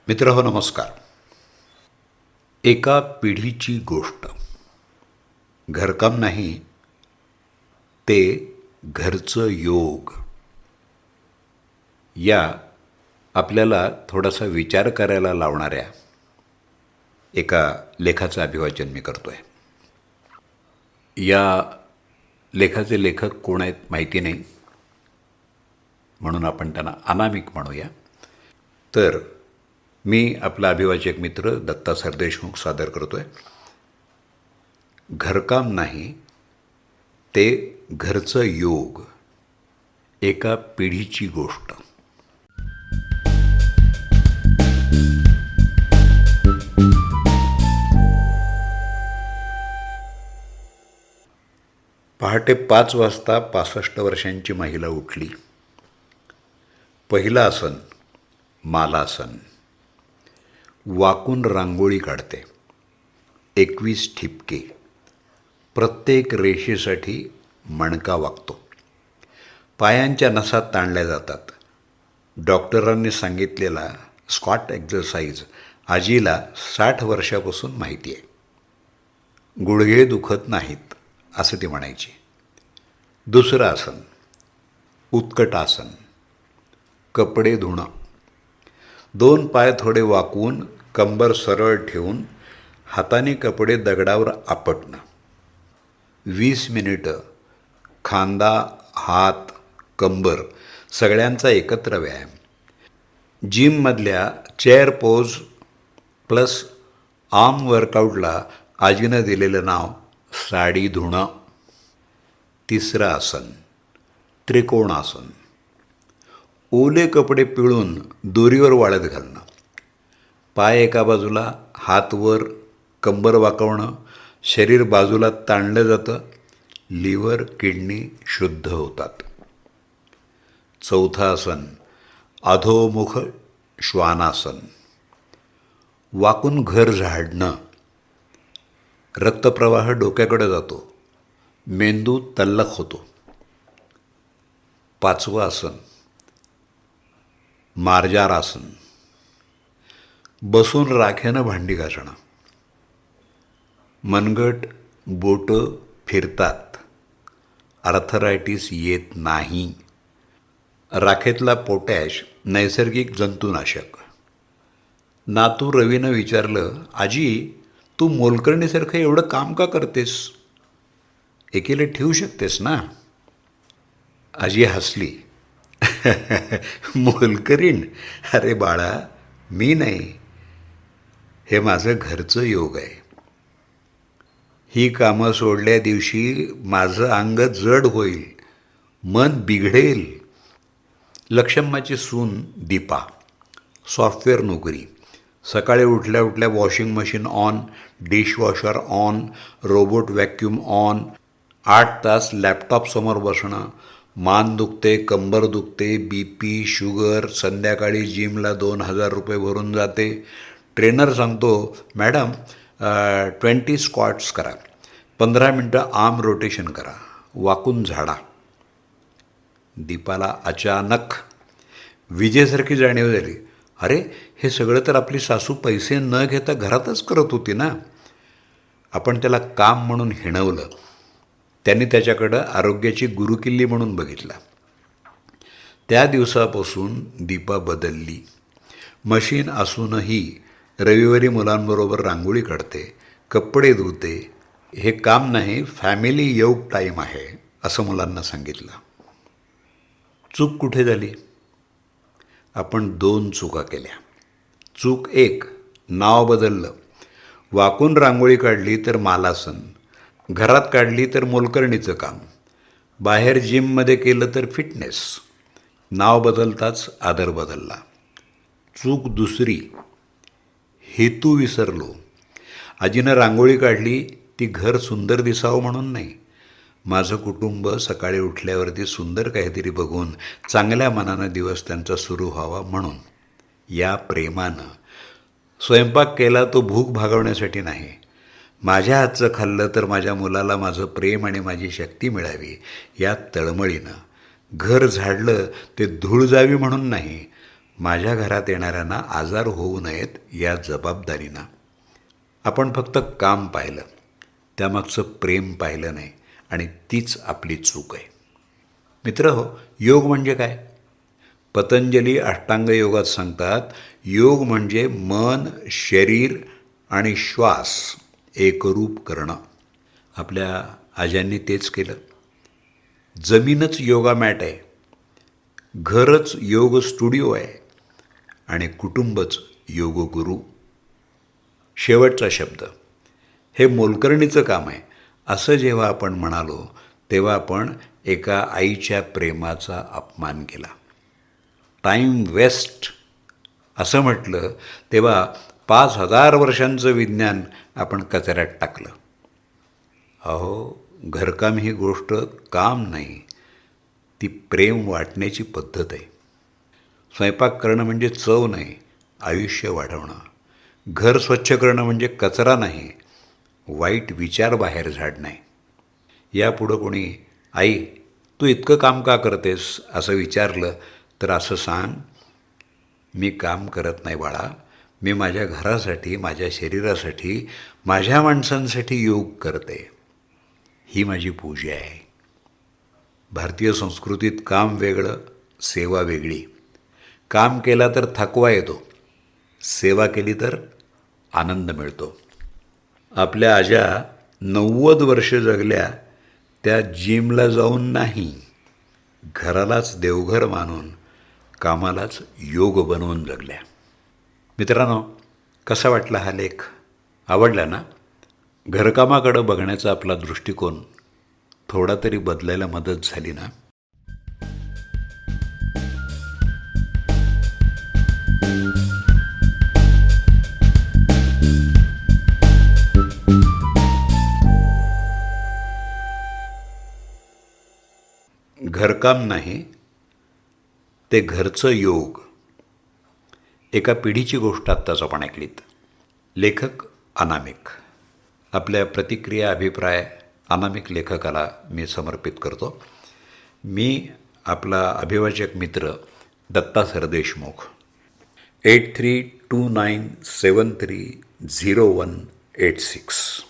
मित्रहो नमस्कार. एका पिढीची गोष्ट. घरकाम नाही, ते घरचं योग. या आपल्याला थोडासा विचार करायला लावणाऱ्या एका लेखाचं अभिवाचन मी करतो आहे. या लेखाचे लेखक कोण आहेत माहिती नाही, म्हणून आपण त्यांना अनामिक म्हणूया. तर मी आपला अभिवाचक मित्र दत्ता सरदेशमुख सादर करतो आहे. घरकाम नाही, ते घरचं योग. एका पिढीची गोष्ट. पहाटे 5 वाजता 65 वर्षांची महिला उठली. पहिलं आसन मालासन. वाकून रांगोळी काढते. 21 ठिपके. प्रत्येक रेषेसाठी मणका वागतो. पायांच्या नसा ताणल्या जातात. डॉक्टरांनी सांगितलेला स्क्वॉट एक्झरसाइज आजीला 60 वर्षापासून माहिती आहे. गुडघे दुखत नाहीत असं ती म्हणायची. दुसरं आसन उत्कटासन. कपडे धुणं. 2 पाय थोडे वाकवून कंबर सरळ ठेवून हाताने कपडे दगडावर आपटणं. 20 मिनिटं. खांदा, हात, कंबर सगळ्यांचा एकत्र व्यायाम. जिममधल्या चेअर पोज प्लस आर्म वर्कआउटला आजीनं दिलेलं नाव साडी धुणं. तिसरं आसन त्रिकोणासन. ओले कपडे पिळून दोरीवर वाळत घालणं. पाय एका बाजूला, हात वर, कंबर वाकवणं. शरीर बाजूला ताणलं जातं. लिव्हर, किडनी शुद्ध होतात. चौथं आसन अधोमुख श्वानासन. वाकून घर झाडणं. रक्तप्रवाह डोक्याकडे जातो. मेंदू तल्लख होतो. 5वं आसन मार्जारासन. बसून राखेनं भांडी घासणं. मनगट, बोटं फिरतात. आर्थरायटिस येत नाही. राखेतला पोटॅश नैसर्गिक जंतुनाशक. नातू रवीनं विचारलं, आजी तू मोलकरणीसारखं एवढं काम का करतेस? एकीला ठेवू शकतेस ना? आजी हसली. मोलकरीण? अरे बाळा, मी नाही, हे माझं घरचं योग आहे. ही कामं सोडल्या दिवशी माझं अंग जड होईल, मन बिघडेल. लक्षम्माची सून दीपा, सॉफ्टवेअर नोकरी. सकाळी उठल्या उठल्या washing machine on, dishwasher on, robot vacuum on. 8 तास लॅपटॉपसमोर बसणं. मान दुखते, कंबर दुखते, BP, शुगर. संध्याकाळी जिमला 2000 रुपये भरून जाते. ट्रेनर सांगतो, मॅडम 20 स्क्वॉट्स करा, 15 मिनटं आर्म रोटेशन करा, वाकून झाडा. दीपाला अचानक विजेसारखी जाणीव झाली. अरे, हे सगळं तर आपली सासू पैसे न घेता घरातच करत होती ना. आपण त्याला काम म्हणून हिणवलं. त्यांनी त्याच्याकडं आरोग्याची गुरुकिल्ली म्हणून बघितला. त्या दिवसापासून दीपा बदलली. मशीन असूनही रविवारी मुलांबरोबर रांगोळी काढते, कपडे धुते. हे काम नाही, फॅमिली योग टाईम आहे असं मुलांना सांगितलं. चूक कुठे झाली? आपण 2 चुका केल्या. चूक 1, नाव बदललं. वाकून रांगोळी काढली तर मालासन, घरात काढली तर मोलकरणीचं काम, बाहेर जिममध्ये केलं तर फिटनेस. नाव बदलताच आदर बदलला. चूक 2, हेतू विसरलो. आजीनं रांगोळी काढली ती घर सुंदर दिसावं म्हणून नाही, माझं कुटुंब सकाळी उठल्यावरती सुंदर काहीतरी बघून चांगल्या मनानं दिवस त्यांचा सुरू व्हावा म्हणून. या प्रेमानं स्वयंपाक केला तो भूक भागवण्यासाठी नाही. माझ्या हातचं खाल्लं तर माझ्या मुलाला माझं प्रेम आणि माझी शक्ती मिळावी या तळमळीनं. घर झाडलं ते धूळ जावी म्हणून नाही, माझ्या घरात येणाऱ्यांना आजार होऊ नयेत या जबाबदारीनं. आपण फक्त काम पाहिलं, त्यामागचं प्रेम पाहिलं नाही आणि तीच आपली चूक आहे. मित्रहो, योग म्हणजे काय? पतंजली अष्टांग योगात सांगतात, योग म्हणजे मन, शरीर आणि श्वास एकरूप करणं. आपल्या आज्यांनी तेच केलं. जमीनच योगा मॅट आहे, घरच योग स्टुडिओ आहे आणि कुटुंबच योग गुरु. शेवटचा शब्द, हे मोलकरणीचं काम आहे, असं जेव्हा आपण म्हणालो तेव्हा आपण एका आईच्या प्रेमाचा अपमान केला. टाईम वेस्ट असं म्हटलं तेव्हा 5,000 वर्षांचं विज्ञान आपण कचऱ्यात टाकलं. अहो, घरकाम ही गोष्ट काम नाही, ती प्रेम वाटण्याची पद्धत आहे. स्वयंपाक करणं म्हणजे चव नाही, आयुष्य वाढवणं. घर स्वच्छ करणं म्हणजे कचरा नाही, वाईट विचार बाहेर झाडणे. यापुढं कोणी आई तू इतकं काम का करतेस असं विचारलं तर असं सांग, मी काम करत नाही बाळा, मी माझ्या घरासाठी, माझ्या शरीरासाठी, माझ्या माणसांसाठी योग करते. ही माझी पूजा आहे. भारतीय संस्कृतीत काम वेगळं, सेवा वेगळी. काम केला तर थकवा येतो, सेवा केली तर आनंद मिळतो. आपल्या आज्या 90 वर्ष जगल्या त्या जिमला जाऊन नाही, घरालाच देवघर मानून, कामालाच योग बनवून जगल्या. मित्रांनो, कसा वाटला हा लेख? आवडला ना? घरकामाकडं बघण्याचा आपला दृष्टिकोन थोडा तरी बदलायला मदत झाली ना? घरकाम नाही, ते घरचं योग. एका पिढीची गोष्ट आत्ताच आपण ऐकलीत. लेखक अनामिक. आपल्या प्रतिक्रिया, अभिप्राय अनामिक लेखकाला मी समर्पित करतो. मी आपला अभिवाचक मित्र दत्ता सरदेशमुख. 8329730186.